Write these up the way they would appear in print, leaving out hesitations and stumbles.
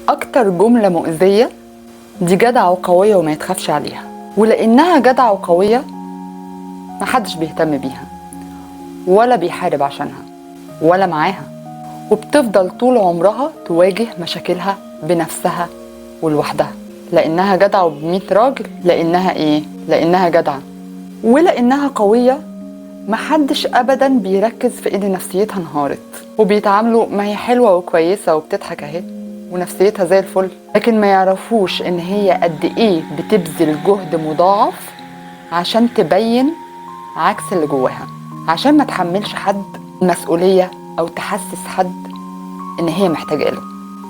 اكتر جملة مؤذية دي جدعة وقوية وما يتخافش عليها. ولانها جدعة وقوية محدش بيهتم بيها ولا بيحارب عشانها ولا معاها، وبتفضل طول عمرها تواجه مشاكلها بنفسها ولوحدها، لانها جدعة وب100 راجل. لانها ايه؟ لانها جدعة ولانها قوية. محدش ابدا بيركز في ان نفسيتها انهارت، وبيتعاملوا ما هي حلوة وكويسة وبتضحك اهي ونفسيتها زي الفل، لكن ما يعرفوش ان هي قد ايه بتبذل جهد مضاعف عشان تبين عكس اللي جواها، عشان ما تحملش حد مسؤولية او تحسس حد ان هي محتاجة له.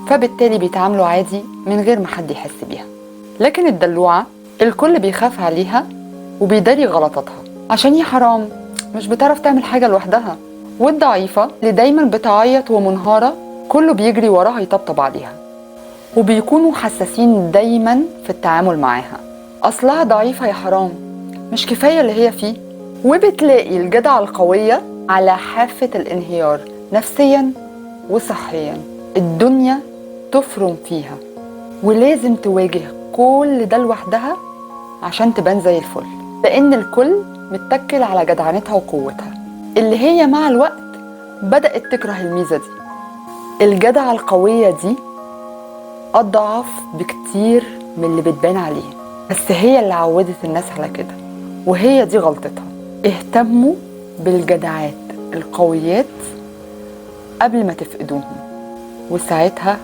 فبالتالي بيتعاملوا عادي من غير ما حد يحس بيها. لكن الدلوعة الكل بيخاف عليها وبيداري غلطاتها عشان هي حرام مش بتعرف تعمل حاجة لوحدها. والضعيفة اللي دايما بتعيط ومنهارة كله بيجري وراها يطبطب عليها، وبيكونوا حساسين دايما في التعامل معاها. أصلها ضعيفة يا حرام، مش كفاية اللي هي فيه. وبتلاقي الجدعة القوية على حافة الانهيار نفسيا وصحيا. الدنيا تفرم فيها ولازم تواجه كل ده لوحدها عشان تبان زي الفل، لأن الكل متكل على جدعنتها وقوتها اللي هي مع الوقت بدأت تكره الميزة دي. الجدعة القوية دي أضعف بكتير من اللي بتبان عليه، بس هي اللي عودت الناس على كده وهي دي غلطتها. اهتموا بالجدعات القويات قبل ما تفقدوهم، وساعتها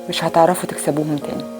مش هتعرفوا تكسبوهم تاني.